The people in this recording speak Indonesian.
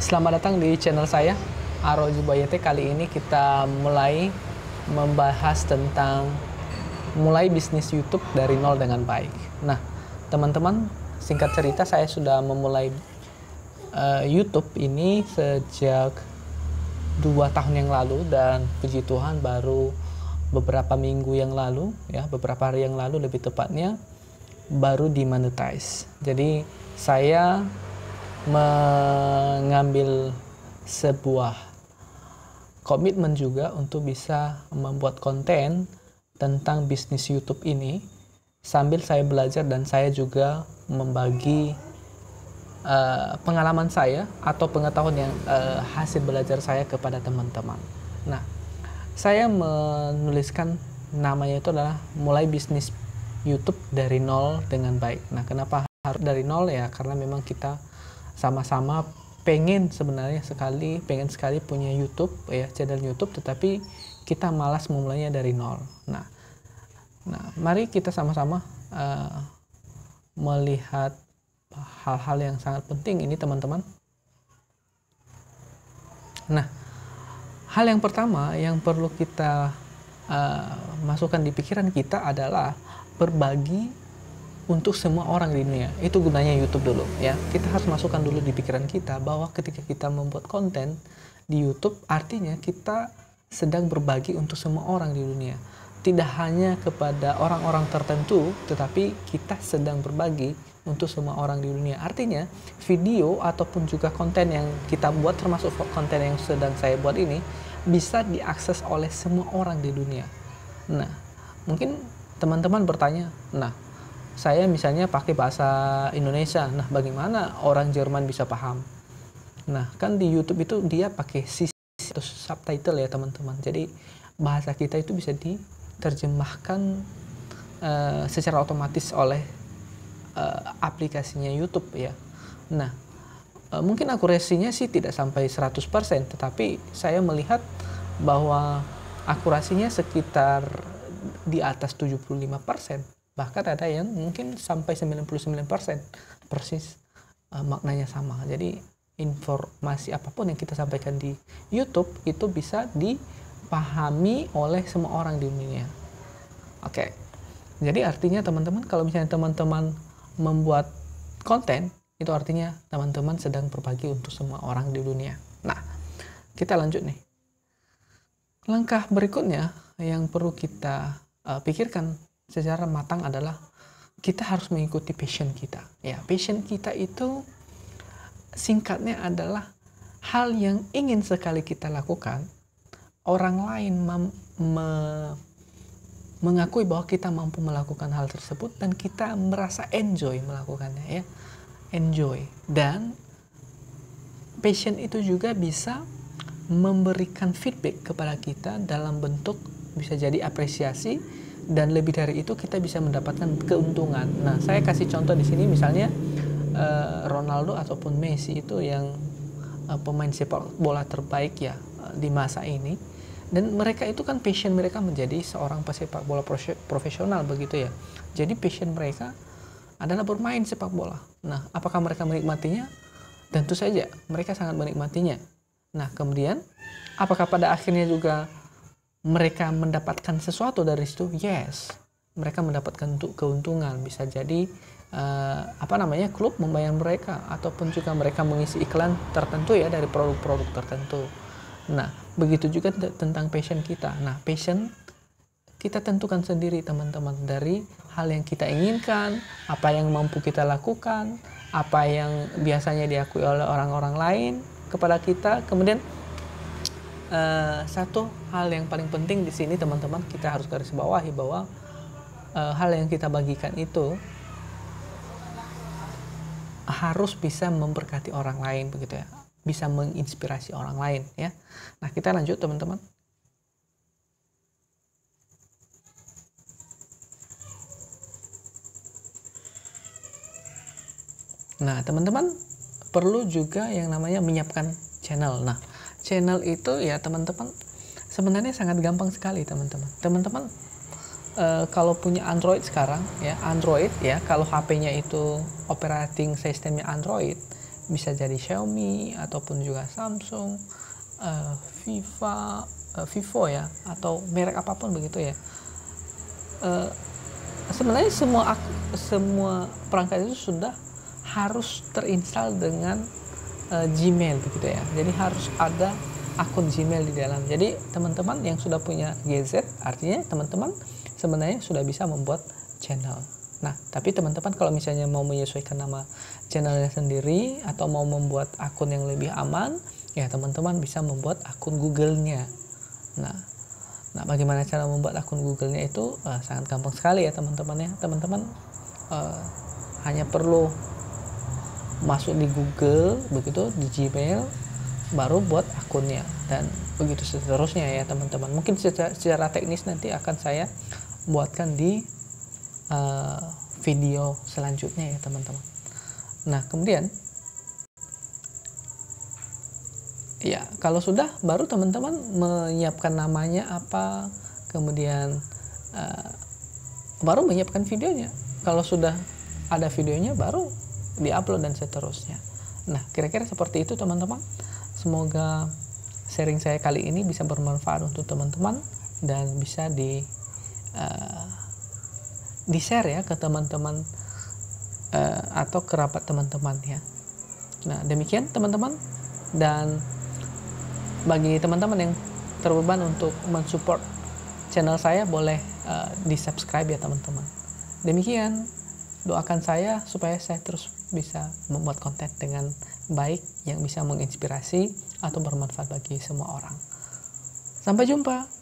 Selamat datang di channel saya, Aro Jubayete. Kali ini kita mulai membahas tentang mulai bisnis YouTube dari nol dengan baik. Nah, teman-teman, singkat cerita saya sudah memulai YouTube ini sejak 2 tahun yang lalu, dan puji Tuhan baru beberapa minggu yang lalu, ya beberapa hari yang lalu lebih tepatnya, baru dimonetize. Jadi saya mengambil sebuah komitmen juga untuk bisa membuat konten tentang bisnis YouTube ini sambil saya belajar, dan saya juga membagi pengalaman saya atau pengetahuan yang hasil belajar saya kepada teman-teman. Nah, saya menuliskan namanya itu adalah mulai bisnis YouTube dari nol dengan baik. Nah, kenapa harus dari nol? Ya karena memang kita sama-sama pengen sekali punya YouTube, ya channel YouTube, tetapi kita malas memulainya dari nol. Nah, mari kita sama-sama melihat hal-hal yang sangat penting ini, teman-teman. Nah, hal yang pertama yang perlu kita masukkan di pikiran kita adalah berbagi untuk semua orang di dunia. Itu gunanya YouTube dulu, ya. Kita harus masukkan dulu di pikiran kita bahwa ketika kita membuat konten di YouTube, artinya kita sedang berbagi untuk semua orang di dunia. Tidak hanya kepada orang-orang tertentu, tetapi kita sedang berbagi untuk semua orang di dunia. Artinya, video ataupun juga konten yang kita buat, termasuk konten yang sedang saya buat ini, bisa diakses oleh semua orang di dunia. Nah, mungkin teman-teman bertanya, nah, saya misalnya pakai bahasa Indonesia, nah bagaimana orang Jerman bisa paham? Nah, kan di YouTube itu dia pakai subtitle ya teman-teman. Jadi bahasa kita itu bisa diterjemahkan secara otomatis oleh aplikasinya YouTube, ya. Nah, mungkin akurasinya sih tidak sampai 100%, tetapi saya melihat bahwa akurasinya sekitar di atas 75%. Bahkan ada yang mungkin sampai 99%, persis maknanya sama. Jadi informasi apapun yang kita sampaikan di YouTube itu bisa dipahami oleh semua orang di dunia. Oke. Jadi artinya teman-teman, kalau misalnya teman-teman membuat konten, itu artinya teman-teman sedang berbagi untuk semua orang di dunia. Nah, kita lanjut nih. Langkah berikutnya yang perlu kita pikirkan secara matang adalah kita harus mengikuti passion kita. Ya, passion kita itu singkatnya adalah hal yang ingin sekali kita lakukan. Orang lain mengakui bahwa kita mampu melakukan hal tersebut dan kita merasa enjoy melakukannya, ya. Enjoy. Dan passion itu juga bisa memberikan feedback kepada kita dalam bentuk bisa jadi apresiasi, dan lebih dari itu kita bisa mendapatkan keuntungan. Nah, saya kasih contoh di sini, misalnya Ronaldo ataupun Messi itu yang pemain sepak bola terbaik ya di masa ini, dan mereka itu kan passion mereka menjadi seorang pesepak bola profesional begitu ya. Jadi passion mereka adalah bermain sepak bola. Nah, apakah mereka menikmatinya? Tentu saja mereka sangat menikmatinya. Nah, kemudian apakah pada akhirnya juga mereka mendapatkan sesuatu dari situ? Yes, mereka mendapatkan keuntungan. Bisa jadi klub membayar mereka, ataupun juga mereka mengisi iklan tertentu ya dari produk-produk tertentu. Nah, begitu juga tentang passion kita. Nah, passion kita tentukan sendiri teman-teman, dari hal yang kita inginkan, apa yang mampu kita lakukan, apa yang biasanya diakui oleh orang-orang lain kepada kita. Kemudian satu hal yang paling penting di sini teman-teman, kita harus garis bawahi bahwa hal yang kita bagikan itu harus bisa memberkati orang lain begitu ya, bisa menginspirasi orang lain ya. Nah, kita lanjut teman-teman. Nah, teman-teman perlu juga yang namanya menyiapkan channel. Nah, channel itu ya teman-teman sebenarnya sangat gampang sekali teman-teman. Teman-teman kalau punya Android sekarang ya, Android ya, kalau HP-nya itu operating sistemnya Android, bisa jadi Xiaomi ataupun juga Samsung, Vivo ya, atau merek apapun begitu ya. Sebenarnya semua perangkat itu sudah harus terinstall dengan Gmail begitu ya. Jadi harus ada akun Gmail di dalam. Jadi teman-teman yang sudah punya gadget, artinya teman-teman sebenarnya sudah bisa membuat channel. Nah, tapi teman-teman kalau misalnya mau menyesuaikan nama channelnya sendiri atau mau membuat akun yang lebih aman, ya teman-teman bisa membuat akun Google-nya. Nah, bagaimana cara membuat akun Google-nya itu sangat gampang sekali ya teman-teman ya. Teman-teman hanya perlu masuk di Google, begitu di Gmail, baru buat akunnya, dan begitu seterusnya ya teman-teman. Mungkin secara teknis nanti akan saya buatkan di video selanjutnya ya teman-teman. Nah, kemudian ya kalau sudah, baru teman-teman menyiapkan namanya apa, kemudian baru menyiapkan videonya. Kalau sudah ada videonya, baru diupload dan seterusnya. Nah, kira-kira seperti itu teman-teman. Semoga sharing saya kali ini bisa bermanfaat untuk teman-teman dan bisa di-share ya ke teman-teman atau kerabat teman-teman ya. Nah, demikian teman-teman. Dan bagi teman-teman yang terbeban untuk mensupport channel saya, boleh di-subscribe ya teman-teman. Demikian, doakan saya supaya saya terus bisa membuat konten dengan baik yang bisa menginspirasi atau bermanfaat bagi semua orang. Sampai jumpa.